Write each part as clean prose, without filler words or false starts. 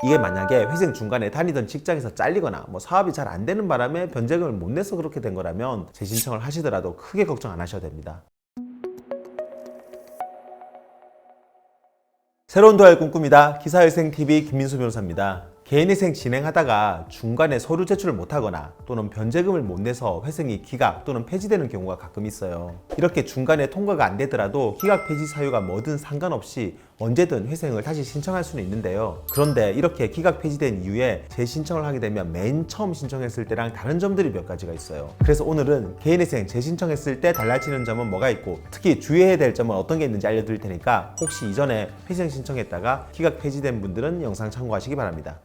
이게 만약에 회생 중간에 다니던 직장에서 잘리거나 사업이 잘 안 되는 바람에 변제금을 못 내서 그렇게 된 거라면 재신청을 하시더라도 크게 걱정 안 하셔도 됩니다. 새로운 도약을 꿈꿉니다. 기사회생TV 김민수 변호사입니다. 개인회생 진행하다가 중간에 서류 제출을 못하거나 또는 변제금을 못 내서 회생이 기각 또는 폐지되는 경우가 가끔 있어요. 이렇게 중간에 통과가 안 되더라도 기각 폐지 사유가 뭐든 상관없이 언제든 회생을 다시 신청할 수는 있는데요. 그런데 이렇게 기각 폐지된 이후에 재신청을 하게 되면 맨 처음 신청했을 때랑 다른 점들이 몇 가지가 있어요. 그래서 오늘은 개인회생 재신청했을 때 달라지는 점은 뭐가 있고 특히 주의해야 될 점은 어떤 게 있는지 알려드릴 테니까 혹시 이전에 회생 신청했다가 기각 폐지된 분들은 영상 참고하시기 바랍니다.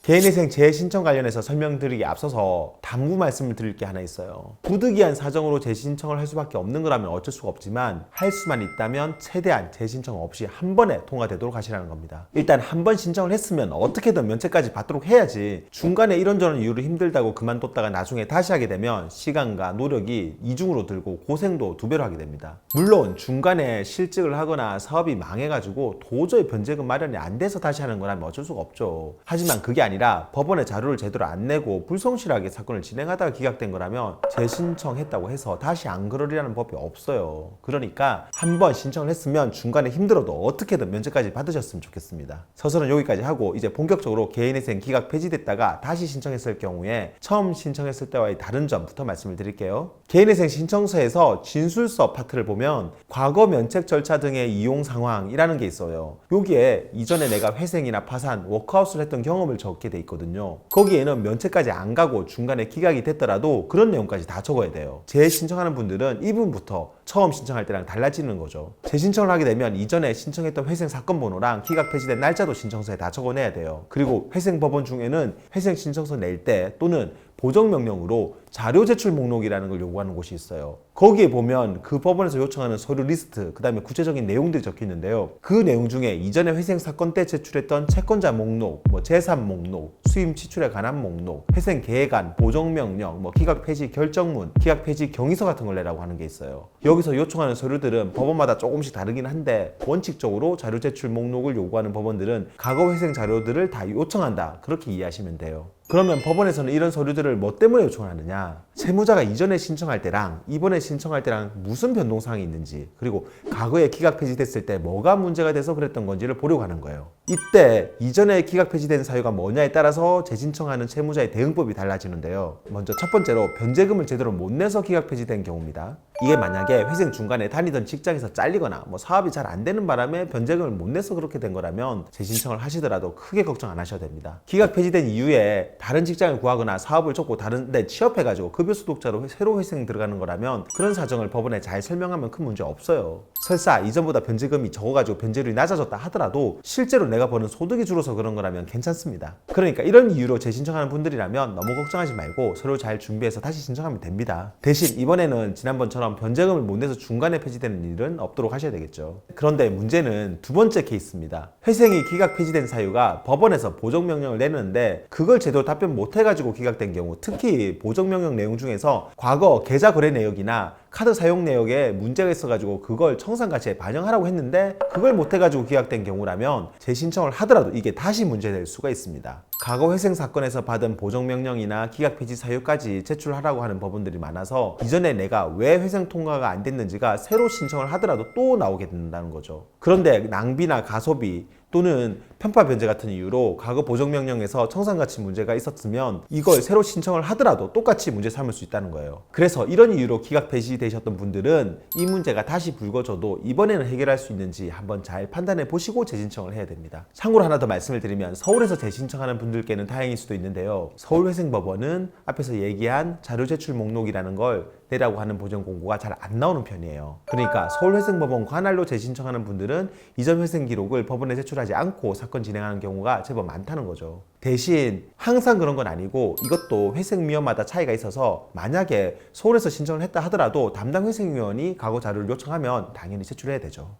개인회생 재신청 관련해서 설명드리기 앞서서 당부 말씀을 드릴 게 하나 있어요. 부득이한 사정으로 재신청을 할 수밖에 없는 거라면 어쩔 수가 없지만 할 수만 있다면 최대한 재신청 없이 한 번에 통과되도록 하시라는 겁니다. 일단 한 번 신청을 했으면 어떻게든 면책까지 받도록 해야지 중간에 이런저런 이유로 힘들다고 그만뒀다가 나중에 다시 하게 되면 시간과 노력이 이중으로 들고 고생도 2배로 하게 됩니다. 물론 중간에 실직을 하거나 사업이 망해가지고 도저히 변제금 마련이 안 돼서 다시 하는 거라면 어쩔 수가 없죠. 하지만 그게 아니라 법원에 자료를 제대로 안 내고 불성실하게 사건을 진행하다가 기각된 거라면 재신청했다고 해서 다시 안 그러리라는 법이 없어요. 그러니까 한 번 신청을 했으면 중간에 힘들어도 어떻게든 면제까지 받으셨으면 좋겠습니다. 서술은 여기까지 하고 이제 본격적으로 개인회생 기각 폐지됐다가 다시 신청했을 경우에 처음 신청했을 때와의 다른 점부터 말씀을 드릴게요. 개인회생 신청서에서 진술서 파트를 보면 과거 면책 절차 등의 이용 상황이라는 게 있어요. 여기에 이전에 내가 회생이나 파산, 워크아웃을 했던 경험을 적게 돼 있거든요. 거기에는 면책까지 안 가고 중간에 기각이 됐더라도 그런 내용까지 다 적어야 돼요. 재신청하는 분들은 이 부분부터 처음 신청할 때랑 달라지는 거죠. 재신청을 하게 되면 이전에 신청했던 회생 사건 번호랑 기각 폐지된 날짜도 신청서에 다 적어내야 돼요. 그리고 회생 법원 중에는 회생 신청서 낼 때 또는 보정명령으로 자료 제출 목록이라는 걸 요구하는 곳이 있어요. 거기에 보면 그 법원에서 요청하는 서류 리스트, 그 다음에 구체적인 내용들이 적혀 있는데요. 그 내용 중에 이전에 회생 사건 때 제출했던 채권자 목록, 재산 목록, 수임 지출에 관한 목록, 회생 계획안, 보정명령, 기각 폐지 결정문, 기각 폐지 경위서 같은 걸 내라고 하는 게 있어요. 여기서 요청하는 서류들은 법원마다 조금씩 다르긴 한데 원칙적으로 자료 제출 목록을 요구하는 법원들은 과거 회생 자료들을 다 요청한다. 그렇게 이해하시면 돼요. 그러면 법원에서는 이런 서류들을 뭐 때문에 요청을 하느냐? 채무자가 이전에 신청할 때랑 이번에 신청할 때랑 무슨 변동사항이 있는지, 그리고 과거에 기각 폐지됐을 때 뭐가 문제가 돼서 그랬던 건지를 보려고 하는 거예요. 이때 이전에 기각 폐지된 사유가 뭐냐에 따라서 재신청하는 채무자의 대응법이 달라지는데요. 먼저 첫 번째로 변제금을 제대로 못 내서 기각 폐지된 경우입니다. 이게 만약에 회생 중간에 다니던 직장에서 잘리거나 사업이 잘 안 되는 바람에 변제금을 못 내서 그렇게 된 거라면 재신청을 하시더라도 크게 걱정 안 하셔도 됩니다. 기각 폐지된 이후에 다른 직장을 구하거나 사업을 접고 다른 데 취업해가지고 급여 소득자로 새로 회생 들어가는 거라면 그런 사정을 법원에 잘 설명하면 큰 문제 없어요. 설사 이전보다 변제금이 적어가지고 변제율이 낮아졌다 하더라도 실제로 내가 버는 소득이 줄어서 그런 거라면 괜찮습니다. 그러니까 이런 이유로 재신청하는 분들이라면 너무 걱정하지 말고 서류 잘 준비해서 다시 신청하면 됩니다. 대신 이번에는 지난번처럼 변제금을 못 내서 중간에 폐지되는 일은 없도록 하셔야 되겠죠. 그런데 문제는 두 번째 케이스입니다. 회생이 기각 폐지된 사유가 법원에서 보정명령을 내는데 그걸 제대로 답변 못 해가지고 기각된 경우, 특히 보정명령 내용 중에서 과거 계좌 거래 내역이나 카드 사용 내역에 문제가 있어가지고 그걸 청산가치에 반영하라고 했는데 그걸 못 해가지고 기각된 경우라면 재신청을 하더라도 이게 다시 문제될 수가 있습니다. 과거 회생 사건에서 받은 보정명령이나 기각 폐지 사유까지 제출하라고 하는 법원들이 많아서 이전에 내가 왜 회생 통과가 안 됐는지가 새로 신청을 하더라도 또 나오게 된다는 거죠. 그런데 낭비나 가소비 또는 편파 변제 같은 이유로 과거 보정명령에서 청산가치 문제가 있었으면 이걸 새로 신청을 하더라도 똑같이 문제 삼을 수 있다는 거예요. 그래서 이런 이유로 기각 폐지되셨던 분들은 이 문제가 다시 불거져도 이번에는 해결할 수 있는지 한번 잘 판단해 보시고 재신청을 해야 됩니다. 참고로 하나 더 말씀을 드리면 서울에서 재신청하는 분들께는 다행일 수도 있는데요. 서울회생법원은 앞에서 얘기한 자료 제출 목록이라는 걸 내라고 하는 보정 공고가 잘 안 나오는 편이에요. 그러니까 서울회생법원 관할로 재신청하는 분들은 이전 회생 기록을 법원에 제출하지 않고 사건 진행하는 경우가 제법 많다는 거죠. 대신 항상 그런 건 아니고 이것도 회생위원마다 차이가 있어서 만약에 서울에서 신청을 했다 하더라도 담당 회생위원이 과거 자료를 요청하면 당연히 제출해야 되죠.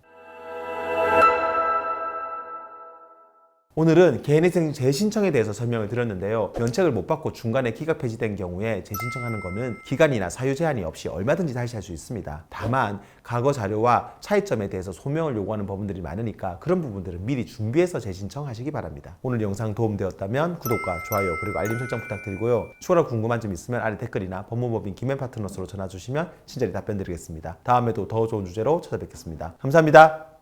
오늘은 개인회생 재신청에 대해서 설명을 드렸는데요. 면책을 못 받고 중간에 기각 폐지된 경우에 재신청하는 것은 기간이나 사유 제한이 없이 얼마든지 다시 할 수 있습니다. 다만 과거 자료와 차이점에 대해서 소명을 요구하는 법원들이 많으니까 그런 부분들은 미리 준비해서 재신청하시기 바랍니다. 오늘 영상 도움되었다면 구독과 좋아요 그리고 알림 설정 부탁드리고요. 추가로 궁금한 점 있으면 아래 댓글이나 법무법인 김앤 파트너스로 전화 주시면 친절히 답변 드리겠습니다. 다음에도 더 좋은 주제로 찾아뵙겠습니다. 감사합니다.